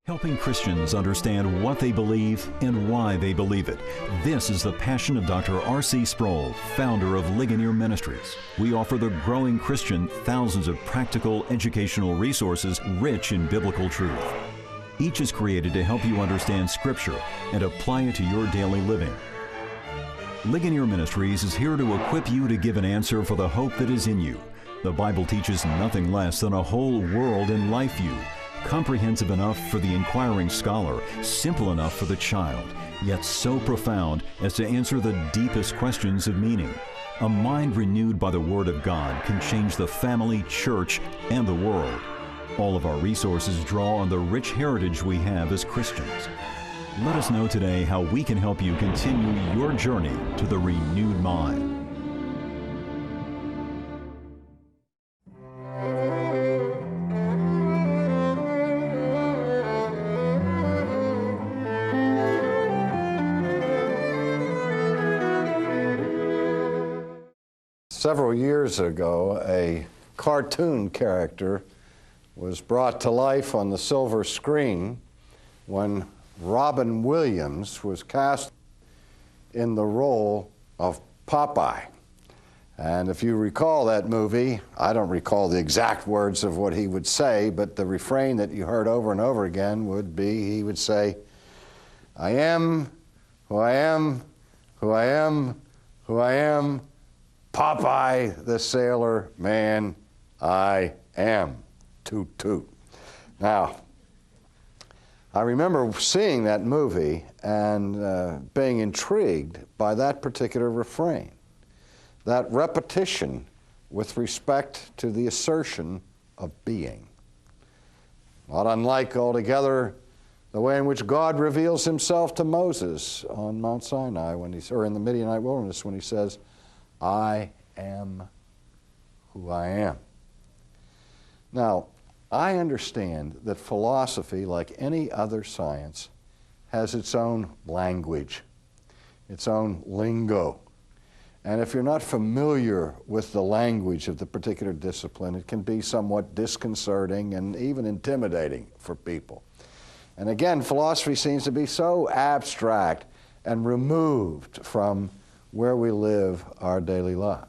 Helping Christians understand what they believe and why they believe it. This is the passion of Dr. R.C. Sproul, founder of Ligonier Ministries. We offer the growing Christian thousands of practical educational resources rich in biblical truth. Each is created to help you understand Scripture and apply it to your daily living. Ligonier Ministries is here to equip you to give an answer for the hope that is in you. The Bible teaches nothing less than a whole world and life view, comprehensive enough for the inquiring scholar, simple enough for the child, yet so profound as to answer the deepest questions of meaning. A mind renewed by the Word of God can change the family, church, and the world. All of our resources draw on the rich heritage we have as Christians. Let us know today how we can help you continue your journey to the renewed mind. Several years ago, a cartoon character was brought to life on the silver screen when Robin Williams was cast in the role of Popeye. And if you recall that movie, I don't recall the exact words of what he would say, but the refrain that you heard over and over again would be, he would say, "I am who I am, who I am, who I am, Popeye the Sailor Man, I am." Toot toot. Now, I remember seeing that movie and being intrigued by that particular refrain, that repetition with respect to the assertion of being. Not unlike altogether the way in which God reveals himself to Moses on Mount Sinai, or in the Midianite wilderness, when he says, "I am who I am." Now, I understand that philosophy, like any other science, has its own language, its own lingo. And if you're not familiar with the language of the particular discipline, it can be somewhat disconcerting and even intimidating for people. And again, philosophy seems to be so abstract and removed from where we live our daily lives.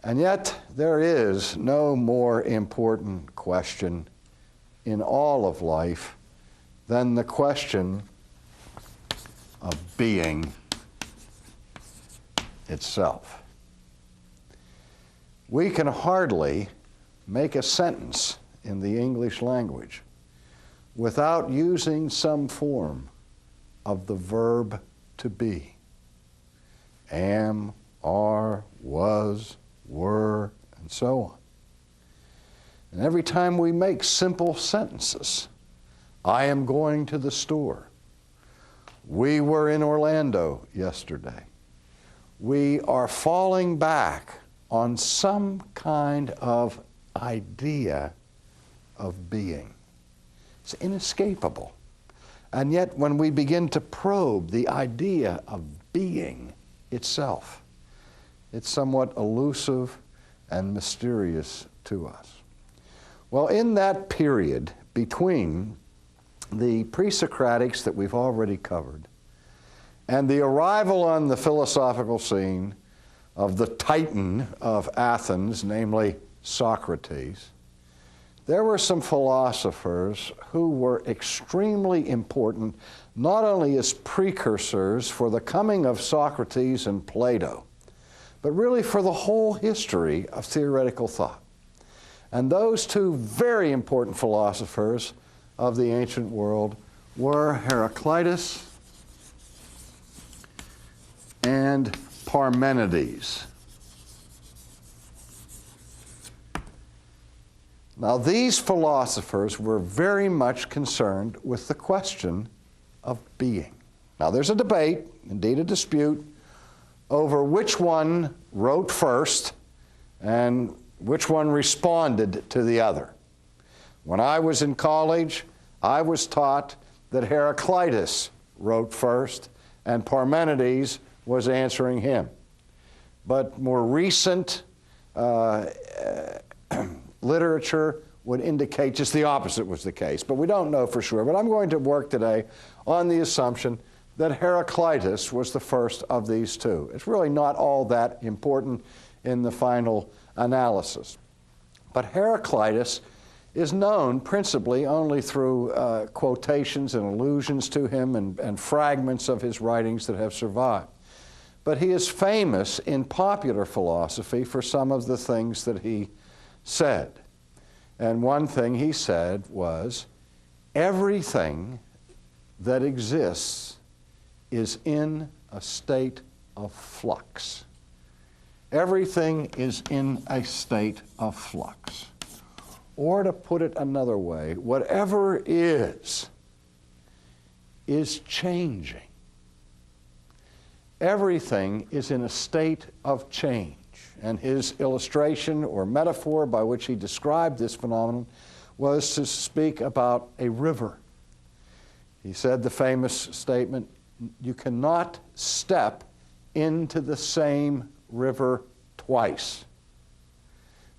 And yet, there is no more important question in all of life than the question of being itself. We can hardly make a sentence in the English language without using some form of the verb to be. Am, are, was, were, and so on. And every time we make simple sentences, I am going to the store, we were in Orlando yesterday, we are falling back on some kind of idea of being. It's inescapable. And yet when we begin to probe the idea of being itself, it's somewhat elusive and mysterious to us. Well, in that period between the pre-Socratics that we've already covered and the arrival on the philosophical scene of the titan of Athens, namely Socrates, there were some philosophers who were extremely important, not only as precursors for the coming of Socrates and Plato, but really for the whole history of theoretical thought. And those two very important philosophers of the ancient world were Heraclitus and Parmenides. Now, these philosophers were very much concerned with the question of being. Now, there's a debate, indeed a dispute, over which one wrote first and which one responded to the other. When I was in college, I was taught that Heraclitus wrote first and Parmenides was answering him. But more recent literature would indicate just the opposite was the case, but we don't know for sure. But I'm going to work today on the assumption that Heraclitus was the first of these two. It's really not all that important in the final analysis. But Heraclitus is known principally only through quotations and allusions to him and fragments of his writings that have survived. But he is famous in popular philosophy for some of the things that he said. And one thing he said was, everything that exists is in a state of flux. Everything is in a state of flux. Or to put it another way, whatever is changing. Everything is in a state of change. And his illustration or metaphor by which he described this phenomenon was to speak about a river. He said the famous statement, you cannot step into the same river twice.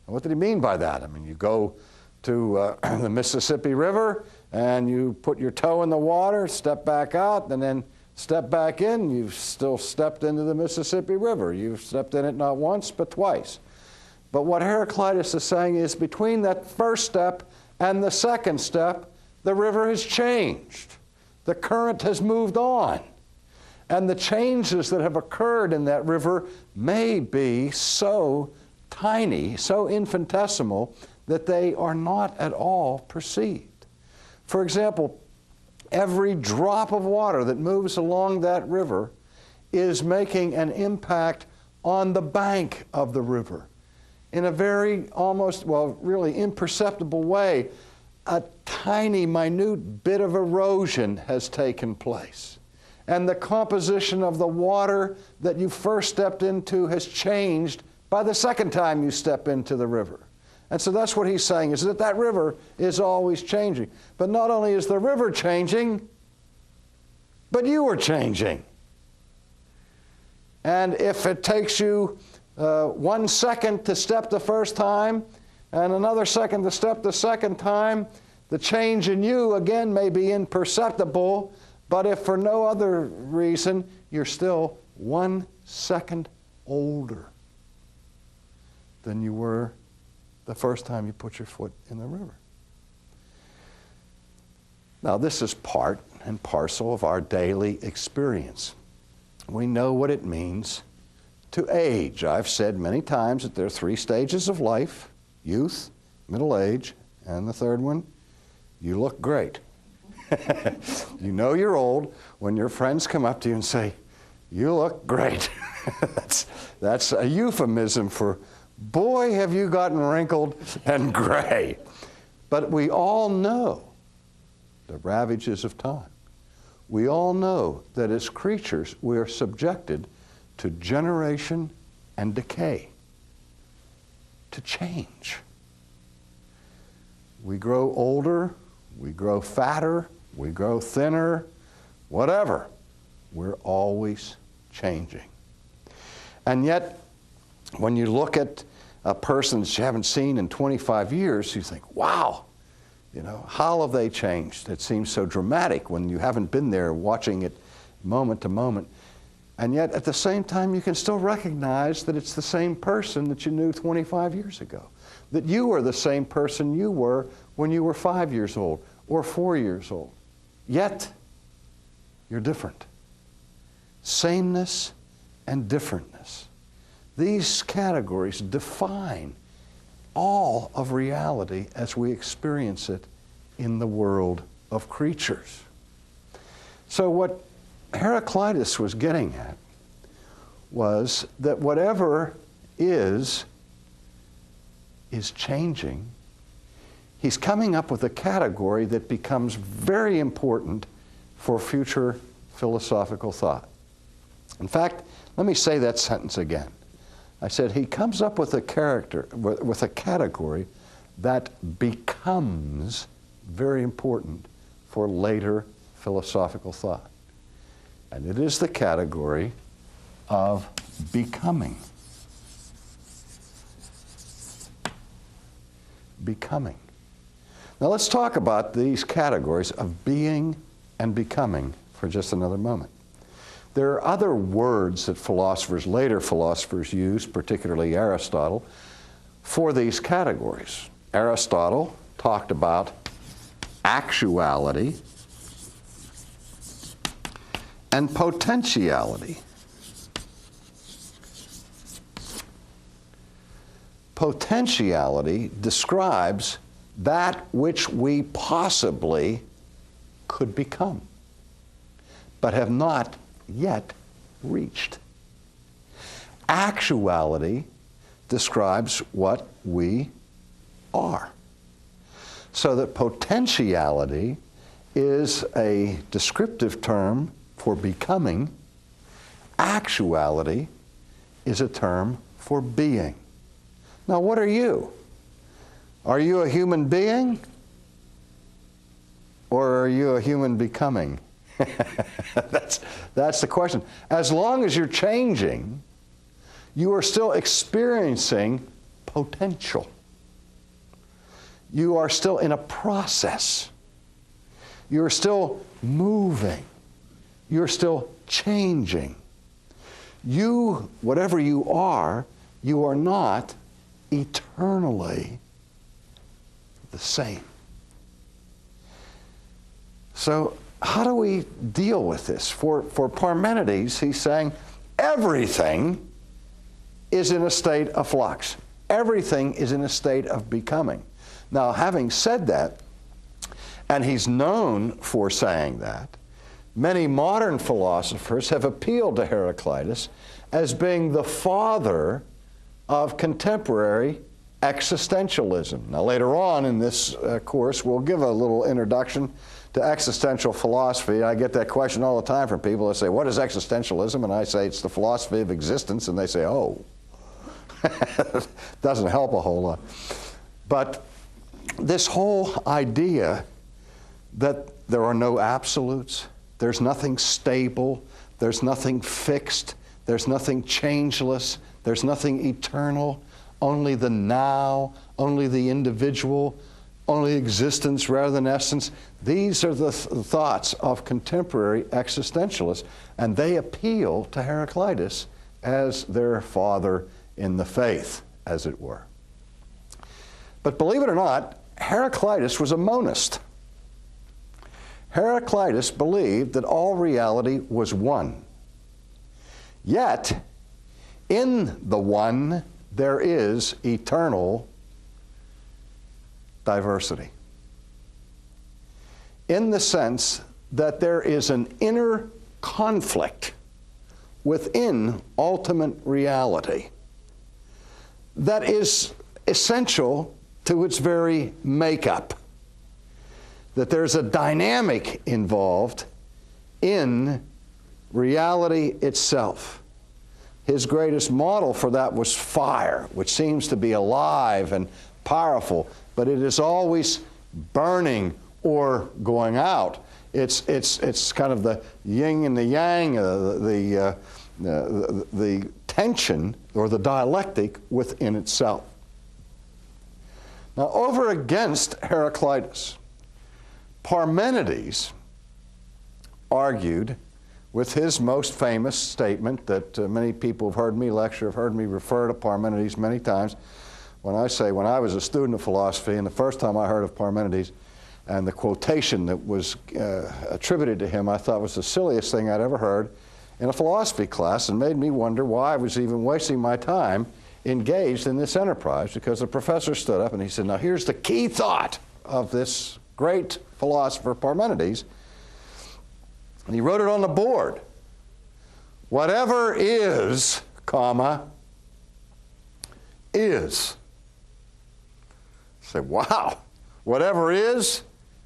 And what did he mean by that? I mean, you go to the Mississippi River and you put your toe in the water, step back out, and then step back in, you've still stepped into the Mississippi River. You've stepped in it not once, but twice. But what Heraclitus is saying is between that first step and the second step, the river has changed. The current has moved on. And the changes that have occurred in that river may be so tiny, so infinitesimal, that they are not at all perceived. For example, every drop of water that moves along that river is making an impact on the bank of the river in a very almost, well, really imperceptible way. A tiny, minute bit of erosion has taken place. And the composition of the water that you first stepped into has changed by the second time you step into the river. And so that's what he's saying, is that that river is always changing. But not only is the river changing, but you are changing. And if it takes you 1 second to step the first time and another second to step the second time, the change in you, again, may be imperceptible, but if for no other reason, you're still 1 second older than you were the first time you put your foot in the river. Now, this is part and parcel of our daily experience. We know what it means to age. I've said many times that there are 3 stages of life: youth, middle age, and the third one, you look great. You know you're old when your friends come up to you and say, you look great. That's a euphemism for, boy, have you gotten wrinkled and gray. But we all know the ravages of time. We all know that as creatures we are subjected to generation and decay, to change. We grow older, we grow fatter, we grow thinner, whatever. We're always changing. And yet, when you look at a person that you haven't seen in 25 years, you think, wow, you know, how have they changed? It seems so dramatic when you haven't been there watching it moment to moment. And yet, at the same time, you can still recognize that it's the same person that you knew 25 years ago. That you are the same person you were when you were 5 years old or 4 years old. Yet, you're different. Sameness and differentness. These categories define all of reality as we experience it in the world of creatures. So what Heraclitus was getting at was that whatever is changing. He's coming up with a category that becomes very important for future philosophical thought. In fact, let me say that sentence again. I said he comes up with a category that becomes very important for later philosophical thought. And it is the category of becoming. Becoming. Now let's talk about these categories of being and becoming for just another moment. There are other words that later philosophers used, particularly Aristotle, for these categories. Aristotle talked about actuality and potentiality. Potentiality describes that which we possibly could become, but have not yet reached. Actuality describes what we are. So that potentiality is a descriptive term for becoming. Actuality is a term for being. Now, what are you? Are you a human being? Or are you a human becoming? That's the question. As long as you're changing, you are still experiencing potential. You are still in a process. You're still moving. You're still changing. You, whatever you are not eternally the same. So how do we deal with this? For Parmenides, he's saying everything is in a state of flux. Everything is in a state of becoming. Now, having said that, and he's known for saying that, many modern philosophers have appealed to Heraclitus as being the father of contemporary existentialism. Now, later on in this course, we'll give a little introduction to existential philosophy. I get that question all the time from people that say, what is existentialism? And I say, it's the philosophy of existence. And they say, oh. Doesn't help a whole lot. But this whole idea that there are no absolutes, there's nothing stable, there's nothing fixed, there's nothing changeless, there's nothing eternal, only the now, only the individual, only existence rather than essence. These are the thoughts of contemporary existentialists, and they appeal to Heraclitus as their father in the faith, as it were. But believe it or not, Heraclitus was a monist. Heraclitus believed that all reality was one. Yet, in the one, there is eternal diversity. In the sense that there is an inner conflict within ultimate reality that is essential to its very makeup. That there's a dynamic involved in reality itself. His greatest model for that was fire, which seems to be alive and powerful, but it is always burning or going out. It's kind of the yin and the yang, the tension or the dialectic within itself. Now, over against Heraclitus, Parmenides argued with his most famous statement that many people have heard me lecture, have heard me refer to Parmenides many times. When I say, when I was a student of philosophy, and the first time I heard of Parmenides, and the quotation that was attributed to him I thought was the silliest thing I'd ever heard in a philosophy class, and made me wonder why I was even wasting my time engaged in this enterprise, because the professor stood up and he said, now here's the key thought of this great philosopher Parmenides, and he wrote it on the board. Whatever is, comma, is. I said, wow, whatever is,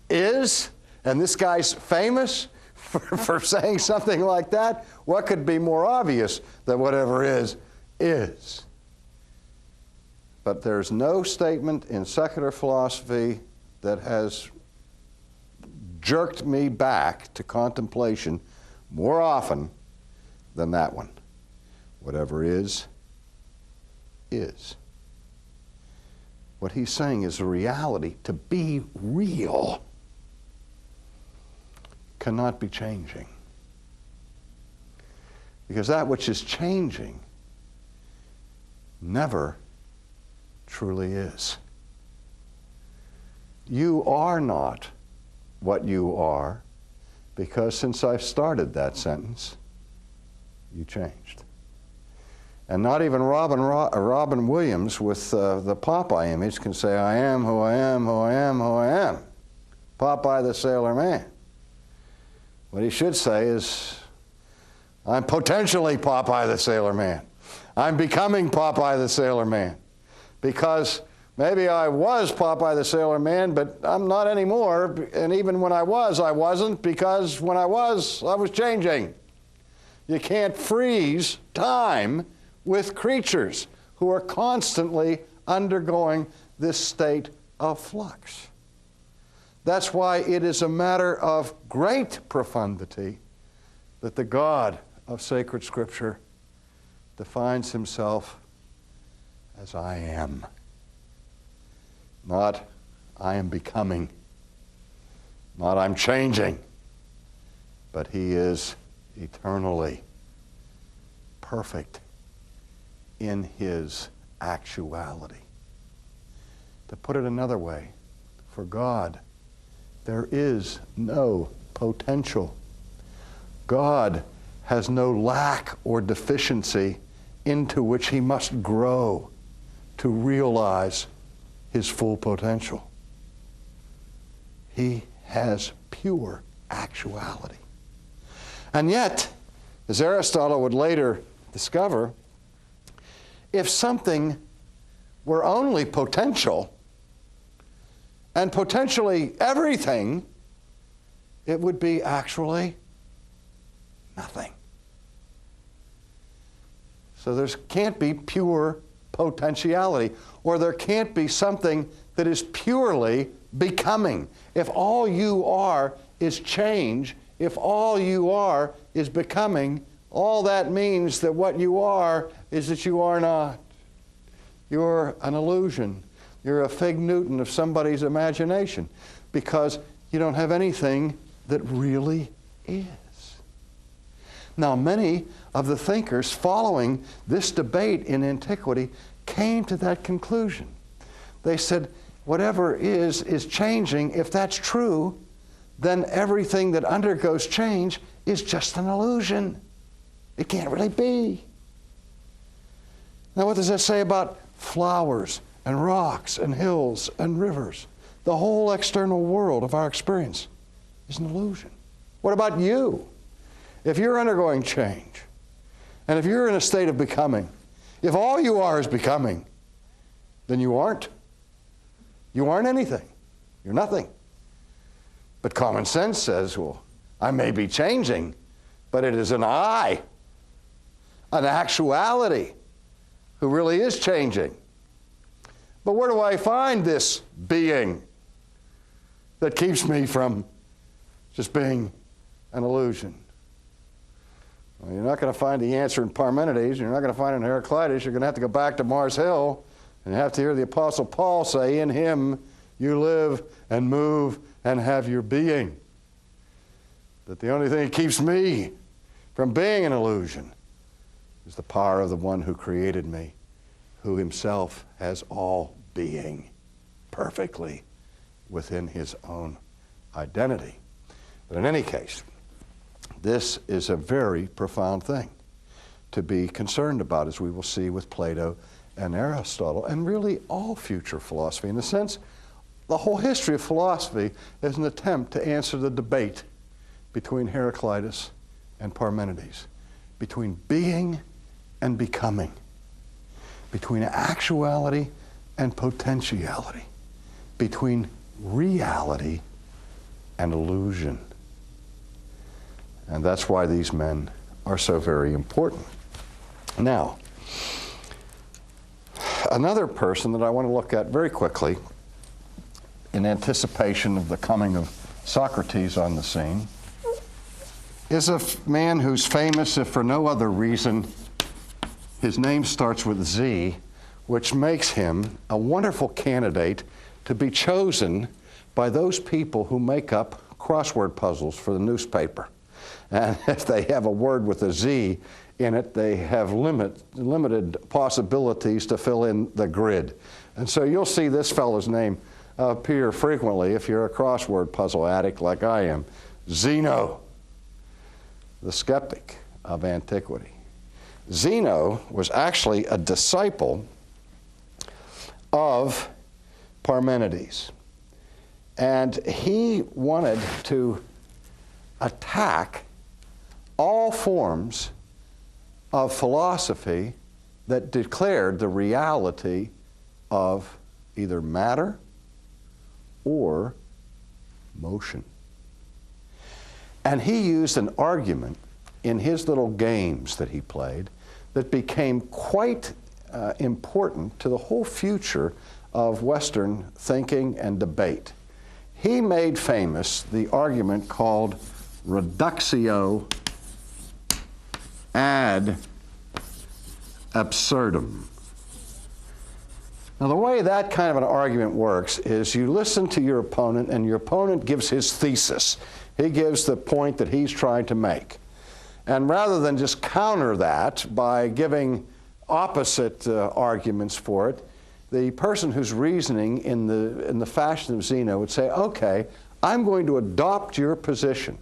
and this guy's famous for saying something like that. What could be more obvious than whatever is? But there's no statement in secular philosophy that has jerked me back to contemplation more often than that one. Whatever is. What he's saying is a reality. To be real cannot be changing. Because that which is changing never truly is. You are not what you are, because since I've started that sentence, you changed. And not even Robin Williams with the Popeye image can say, I am who I am, who I am, who I am. Popeye the Sailor Man. What he should say is, I'm potentially Popeye the Sailor Man. I'm becoming Popeye the Sailor Man. Because maybe I was Popeye the Sailor Man, but I'm not anymore. And even when I was, I wasn't, because when I was changing. You can't freeze time with creatures who are constantly undergoing this state of flux. That's why it is a matter of great profundity that the God of sacred Scripture defines himself as I am. Not I am becoming, not I'm changing, but he is eternally perfect in his actuality. To put it another way, for God, there is no potential. God has no lack or deficiency into which he must grow to realize his full potential. He has pure actuality. And yet, as Aristotle would later discover, if something were only potential, and potentially everything, it would be actually nothing. So there can't be pure potentiality, or there can't be something that is purely becoming. If all you are is change, if all you are is becoming, all that means that what you are is that you are not. You're an illusion. You're a fig Newton of somebody's imagination, because you don't have anything that really is. Now, many of the thinkers following this debate in antiquity came to that conclusion. They said, whatever is changing. If that's true, then everything that undergoes change is just an illusion. It can't really be. Now, what does that say about flowers and rocks and hills and rivers? The whole external world of our experience is an illusion. What about you? If you're undergoing change, and if you're in a state of becoming, if all you are is becoming, then you aren't. You aren't anything. You're nothing. But common sense says, well, I may be changing, but it is an I, an actuality, who really is changing. But where do I find this being that keeps me from just being an illusion? Well, you're not going to find the answer in Parmenides. You're not going to find it in Heraclitus. You're going to have to go back to Mars Hill and you have to hear the Apostle Paul say, in him you live and move and have your being. That the only thing that keeps me from being an illusion is the power of the one who created me, who himself has all being perfectly within his own identity. But in any case, this is a very profound thing to be concerned about, as we will see with Plato and Aristotle, and really all future philosophy. In a sense, the whole history of philosophy is an attempt to answer the debate between Heraclitus and Parmenides, between being and becoming, between actuality and potentiality, between reality and illusion. And that's why these men are so very important. Now, another person that I want to look at very quickly in anticipation of the coming of Socrates on the scene is a man who's famous, if for no other reason. His name starts with Z, which makes him a wonderful candidate to be chosen by those people who make up crossword puzzles for the newspaper. And if they have a word with a Z in it, they have limited possibilities to fill in the grid. And so you'll see this fellow's name appear frequently if you're a crossword puzzle addict like I am. Zeno, the skeptic of antiquity. Zeno was actually a disciple of Parmenides. And he wanted to attack all forms of philosophy that declared the reality of either matter or motion. And he used an argument in his little games that he played that became quite important to the whole future of Western thinking and debate. He made famous the argument called reductio ad absurdum. Now, the way that kind of an argument works is you listen to your opponent, and your opponent gives his thesis. He gives the point that he's trying to make. And rather than just counter that by giving opposite arguments for it, the person who's reasoning in the fashion of Zeno would say, okay, I'm going to adopt your position.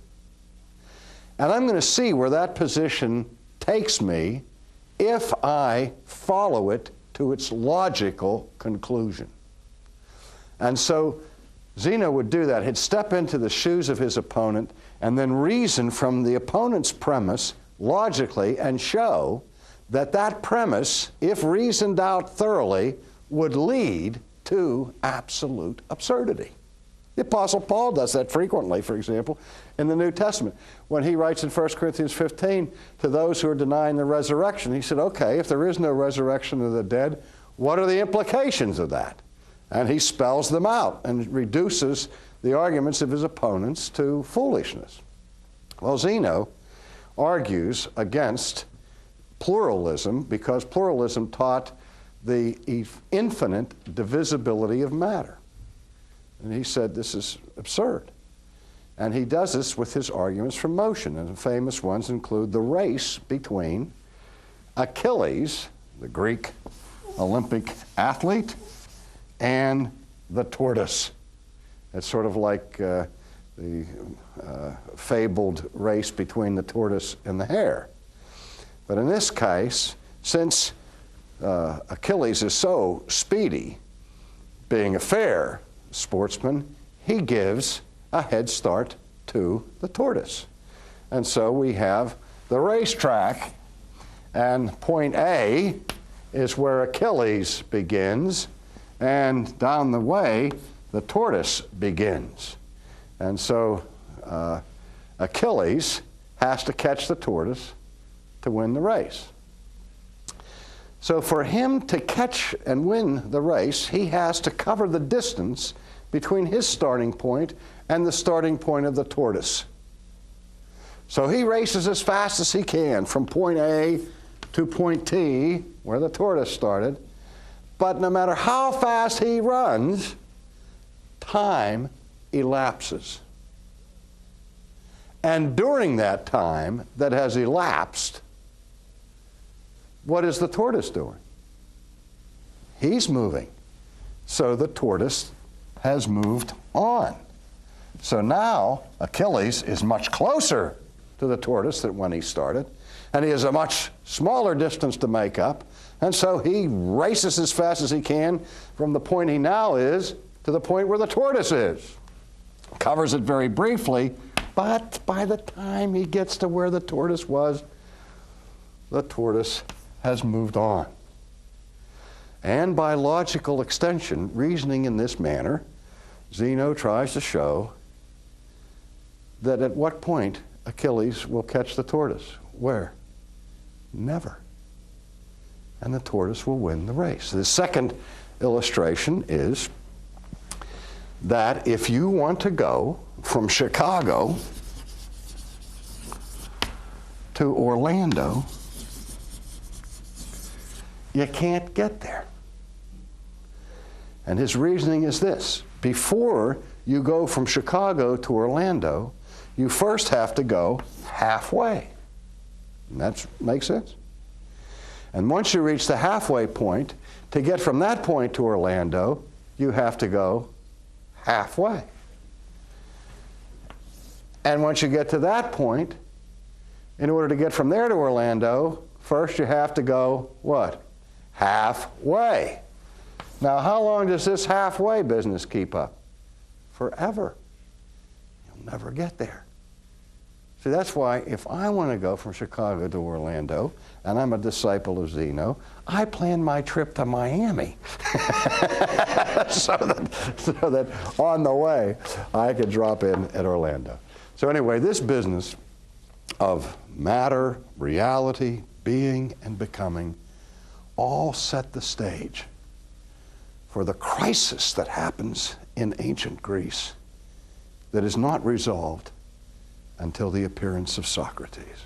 And I'm going to see where that position takes me if I follow it to its logical conclusion. And so Zeno would do that. He'd step into the shoes of his opponent and then reason from the opponent's premise logically and show that that premise, if reasoned out thoroughly, would lead to absolute absurdity. The Apostle Paul does that frequently, for example, in the New Testament. When he writes in 1 Corinthians 15 to those who are denying the resurrection, he said, okay, if there is no resurrection of the dead, what are the implications of that? And he spells them out and reduces the arguments of his opponents to foolishness. Well, Zeno argues against pluralism because pluralism taught the infinite divisibility of matter. And he said this is absurd. And he does this with his arguments from motion. And the famous ones include the race between Achilles, the Greek Olympic athlete, and the tortoise. It's sort of like the fabled race between the tortoise and the hare. But in this case, since Achilles is so speedy, being a fair sportsman, he gives a head start to the tortoise. And so we have the racetrack, and point A is where Achilles begins, and down the way, the tortoise begins. And so Achilles has to catch the tortoise to win the race. So for him to catch and win the race, he has to cover the distance between his starting point and the starting point of the tortoise. So he races as fast as he can from point A to point T, where the tortoise started. But no matter how fast he runs, time elapses. And during that time that has elapsed, what is the tortoise doing? He's moving. So the tortoise has moved on. So now Achilles is much closer to the tortoise than when he started, and he has a much smaller distance to make up, and so he races as fast as he can from the point he now is to the point where the tortoise is. Covers it very briefly, but by the time he gets to where the tortoise was, the tortoise has moved on. And by logical extension, reasoning in this manner, Zeno tries to show that at what point Achilles will catch the tortoise. Where? Never. And the tortoise will win the race. The second illustration is that if you want to go from Chicago to Orlando, you can't get there. And his reasoning is this: before you go from Chicago to Orlando, you first have to go halfway. And that makes sense? And once you reach the halfway point, to get from that point to Orlando, you have to go halfway. And once you get to that point, in order to get from there to Orlando, first you have to go, what? Halfway. Now, how long does this halfway business keep up? Forever. You'll never get there. See, that's why if I want to go from Chicago to Orlando, and I'm a disciple of Zeno, I plan my trip to Miami so that on the way I could drop in at Orlando. So anyway, this business of matter, reality, being, and becoming all set the stage for the crisis that happens in ancient Greece that is not resolved until the appearance of Socrates.